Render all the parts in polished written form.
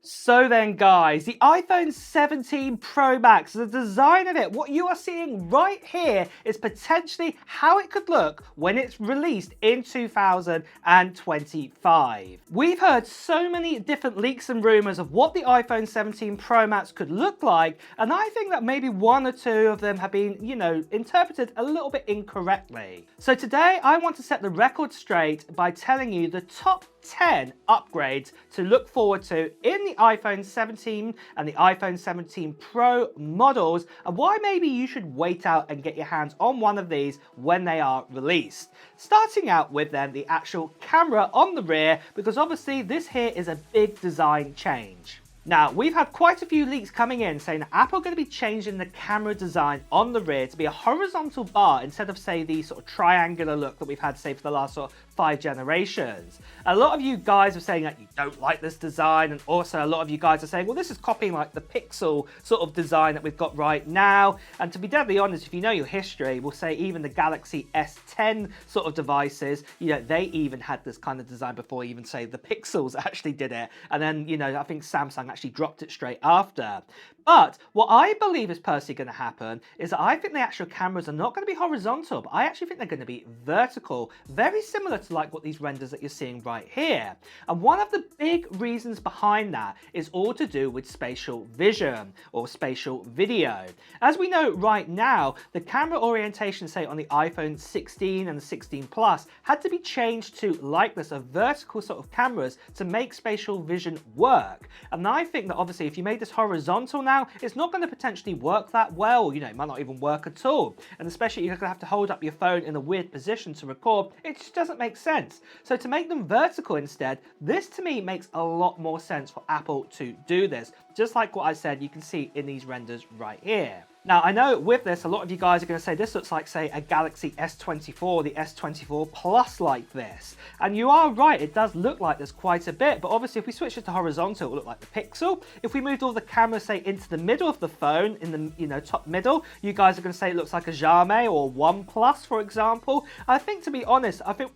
So then guys, the iPhone 17 Pro Max, the design of it, what you are seeing right here is potentially how it could look when it's released in 2025. We've heard so many different leaks and rumors of what the iPhone 17 Pro Max could look like, and I think that maybe one or two of them have been, interpreted a little bit incorrectly. So today I want to set the record straight by telling you the top 10 upgrades to look forward to in the iPhone 17 and the iPhone 17 Pro models, and why maybe you should wait out and get your hands on one of these when they are released. Starting out with then the actual camera on the rear, because obviously this here is a big design change. Now, we've had quite a few leaks coming in saying that Apple are going to be changing the camera design on the rear to be a horizontal bar instead of, say, the sort of triangular look that we've had, say, for the last sort of 5 generations. A lot of you guys are saying that you don't like this design, and also a lot of you guys are saying, well, this is copying like the Pixel sort of design that we've got right now. And to be deadly honest, if you know your history, we'll say even the Galaxy S10 sort of devices, they even had this kind of design before even, say, the Pixels actually did it. And then, I think Samsung actually dropped it straight after. But what I believe is personally going to happen is that I think the actual cameras are not going to be horizontal, but I actually think they're going to be vertical, very similar to like what these renders that you're seeing right here. And one of the big reasons behind that is all to do with spatial vision or spatial video. As we know right now, the camera orientation, say on the iPhone 16 and the 16 Plus, had to be changed to like this, a vertical sort of cameras to make spatial vision work. And I think that obviously if you made this horizontal now, it's not going to potentially work that well. It might not even work at all. And especially you're going to have to hold up your phone in a weird position to record. It just doesn't make sense. So to make them vertical instead, this to me makes a lot more sense for Apple to do this. Just like what I said, you can see in these renders right here. Now, I know with this, a lot of you guys are going to say this looks like, say, a Galaxy S24, the S24 Plus like this. And you are right, it does look like this quite a bit, but obviously if we switch it to horizontal, it will look like the Pixel. If we moved all the cameras, say, into the middle of the phone, in the, top middle, you guys are going to say it looks like a Xiaomi or OnePlus, for example. I think, to be honest, I think,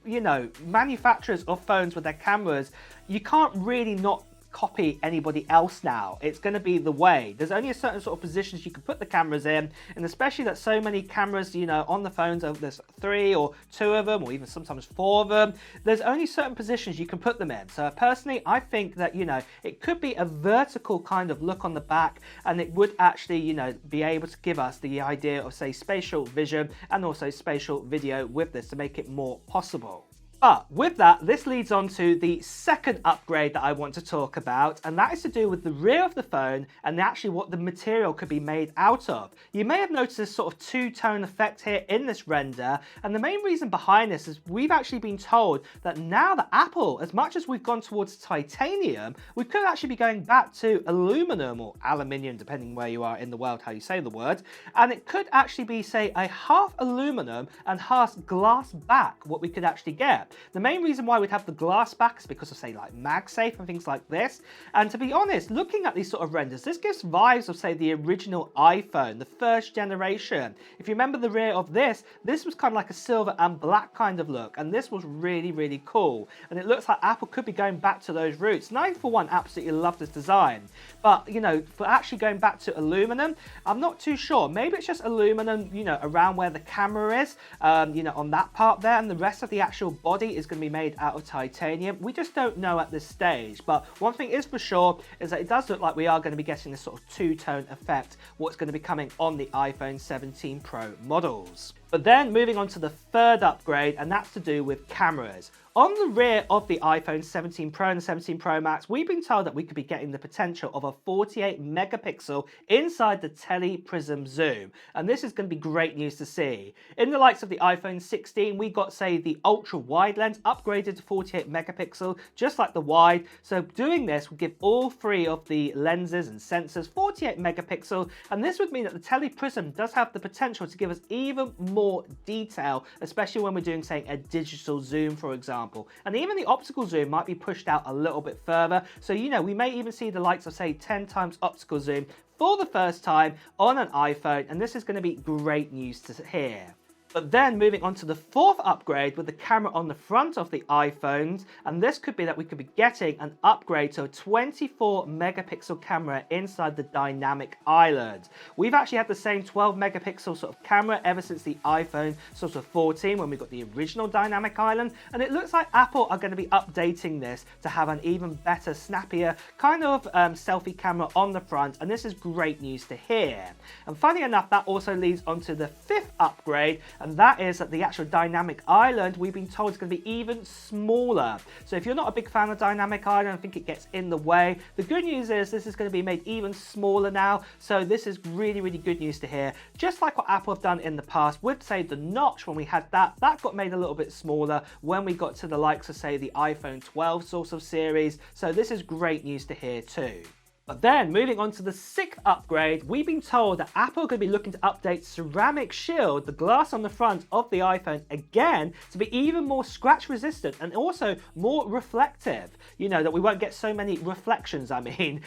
manufacturers of phones with their cameras, you can't really not copy anybody else now. It's going to be the way. There's only a certain sort of positions you can put the cameras in, and especially that so many cameras, on the phones, there's 3 or 2 of them, or even sometimes 4 of them. There's only certain positions you can put them in. So personally, I think that, it could be a vertical kind of look on the back, and it would actually, be able to give us the idea of, say, spatial vision and also spatial video with this to make it more possible. But with that, this leads on to the second upgrade that I want to talk about, and that is to do with the rear of the phone and actually what the material could be made out of. You may have noticed this sort of two-tone effect here in this render, and the main reason behind this is we've actually been told that now that Apple, as much as we've gone towards titanium, we could actually be going back to aluminum or aluminium, depending where you are in the world, how you say the word, and it could actually be, say, a half aluminum and half glass back, what we could actually get. The main reason why we'd have the glass back is because of, say, like MagSafe and things like this. And to be honest, looking at these sort of renders, this gives vibes of, say, the original iPhone, the first generation. If you remember the rear of this was kind of like a silver and black kind of look, and this was really, really cool. And it looks like Apple could be going back to those roots. And I, for one, absolutely love this design. But, for actually going back to aluminum, I'm not too sure. Maybe it's just aluminum, around where the camera is, on that part there, and the rest of the actual body is going to be made out of titanium. We just don't know at this stage, but one thing is for sure is that it does look like we are going to be getting this sort of two-tone effect, what's going to be coming on the iPhone 17 Pro models. But then moving on to the third upgrade, and that's to do with cameras. On the rear of the iPhone 17 Pro and the 17 Pro Max, we've been told that we could be getting the potential of a 48 megapixel inside the tele-prism zoom. And this is going to be great news to see. In the likes of the iPhone 16, we got, say, the ultra wide lens upgraded to 48 megapixel, just like the wide. So doing this would give all 3 of the lenses and sensors 48 megapixel. And this would mean that the tele-prism does have the potential to give us even more detail, especially when we're doing, say, a digital zoom, for example. And even the optical zoom might be pushed out a little bit further. So, we may even see the likes of, say, 10 times optical zoom for the first time on an iPhone. And this is going to be great news to hear. But then moving on to the fourth upgrade with the camera on the front of the iPhones, and this could be that we could be getting an upgrade to a 24 megapixel camera inside the dynamic island. We've actually had the same 12 megapixel sort of camera ever since the iPhone sort of 14 when we got the original dynamic island, and it looks like Apple are going to be updating this to have an even better, snappier kind of selfie camera on the front, and this is great news to hear. And funny enough, that also leads on to the fifth upgrade, and that is that the actual dynamic island we've been told is going to be even smaller. So if you're not a big fan of dynamic island, I think it gets in the way. The good news is this is going to be made even smaller now, so this is really, really good news to hear. Just like what Apple have done in the past with, say, the notch when we had that got made a little bit smaller when we got to the likes of, say, the iPhone 12 sort of series. So this is great news to hear too. But then, moving on to the sixth upgrade, we've been told that Apple are going to be looking to update Ceramic Shield, the glass on the front of the iPhone, again, to be even more scratch resistant and also more reflective. You know, that we won't get so many reflections, I mean.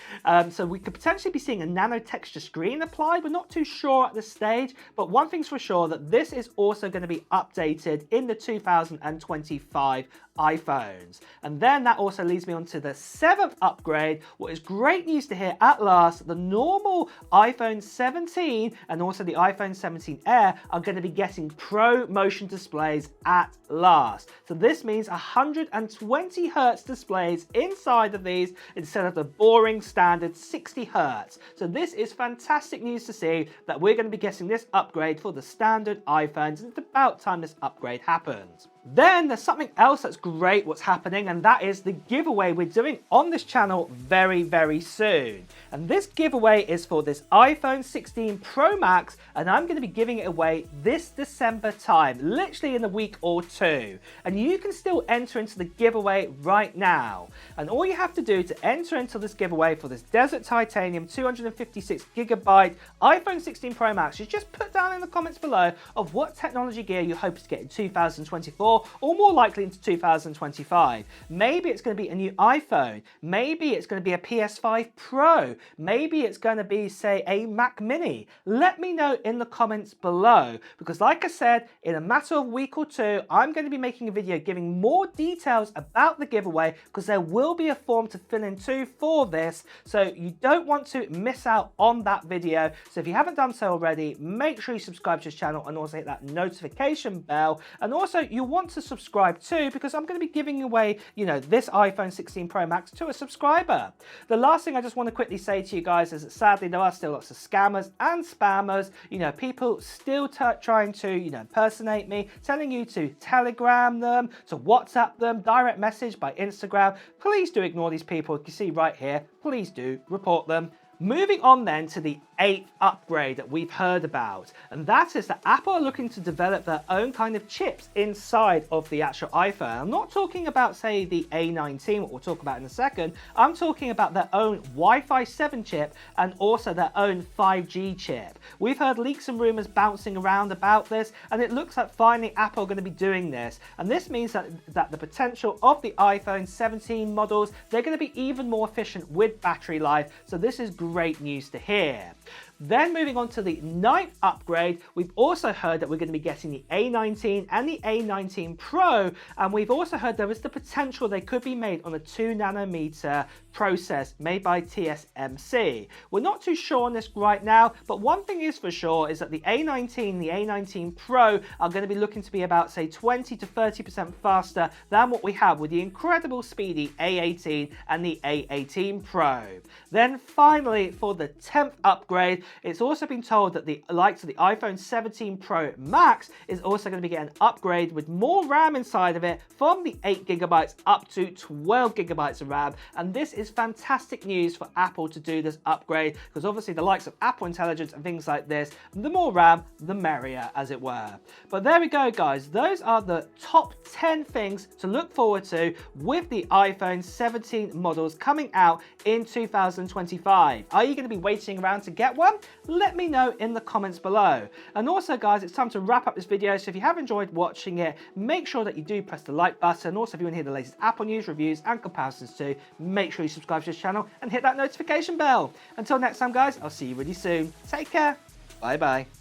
So we could potentially be seeing a nano texture screen applied. We're not too sure at this stage, but one thing's for sure, that this is also going to be updated in the 2025 iPhones. And then that also leads me on to the seventh upgrade. What is great news to hear at last, the normal iPhone 17 and also the iPhone 17 Air are going to be getting Pro Motion displays at last. So this means 120 Hz displays inside of these instead of the boring standard 60 Hz. So this is fantastic news to see that we're going to be getting this upgrade for the standard iPhones, and it's about time this upgrade happens. Then there's something else that's great what's happening, and that is the giveaway we're doing on this channel very, very soon. And this giveaway is for this iPhone 16 Pro Max, and I'm going to be giving it away this December time, literally in a week or two. And you can still enter into the giveaway right now. And all you have to do to enter into this giveaway for this Desert Titanium 256GB iPhone 16 Pro Max is just put down in the comments below of what technology gear you hope to get in 2024, or more likely into 2025. Maybe it's going to be a new iPhone, maybe it's going to be a PS5 Pro, maybe it's going to be, say, a Mac Mini. Let me know in the comments below, because like I said, in a matter of a week or two, I'm going to be making a video giving more details about the giveaway, because there will be a form to fill in too for this, so you don't want to miss out on that video. So if you haven't done so already, make sure you subscribe to this channel and also hit that notification bell. And also you want to subscribe too, because I'm going to be giving away, you know, this iPhone 16 Pro Max to a subscriber. The last thing I just want to quickly say to you guys is that sadly there are still lots of scammers and spammers, you know, people still trying to, you know, impersonate me, telling you to Telegram them, to WhatsApp them, direct message by Instagram. Please do ignore these people. You can see right here, please do report them. Moving on then to the eighth upgrade that we've heard about, and that is that Apple are looking to develop their own kind of chips inside of the actual iPhone. I'm not talking about, say, the A19, what we'll talk about in a second. I'm talking about their own Wi-Fi 7 chip and also their own 5G chip. We've heard leaks and rumors bouncing around about this, and it looks like finally Apple are going to be doing this. And this means that the potential of the iPhone 17 models, they're going to be even more efficient with battery life. So this is great news to hear. Then moving on to the ninth upgrade, we've also heard that we're going to be getting the A19 and the A19 Pro, and we've also heard there is the potential they could be made on a 2nm process made by TSMC. We're not too sure on this right now, but one thing is for sure is that the A19 and the A19 Pro are going to be looking to be about, say, 20 to 30% faster than what we have with the incredible speedy A18 and the A18 Pro. Then finally, for the 10th upgrade, it's also been told that the likes of the iPhone 17 Pro Max is also going to be getting an upgrade with more RAM inside of it, from the 8GB up to 12GB of RAM. And this is fantastic news for Apple to do this upgrade, because obviously the likes of Apple Intelligence and things like this, the more RAM, the merrier, as it were. But there we go, guys. Those are the top 10 things to look forward to with the iPhone 17 models coming out in 2025. Are you going to be waiting around to get one? Let me know in the comments below. And also, guys, it's time to wrap up this video, so if you have enjoyed watching it, make sure that you do press the like button. Also, if you want to hear the latest Apple news, reviews and comparisons too, make sure you subscribe to this channel and hit that notification bell. Until next time, guys, I'll see you really soon. Take care. Bye bye.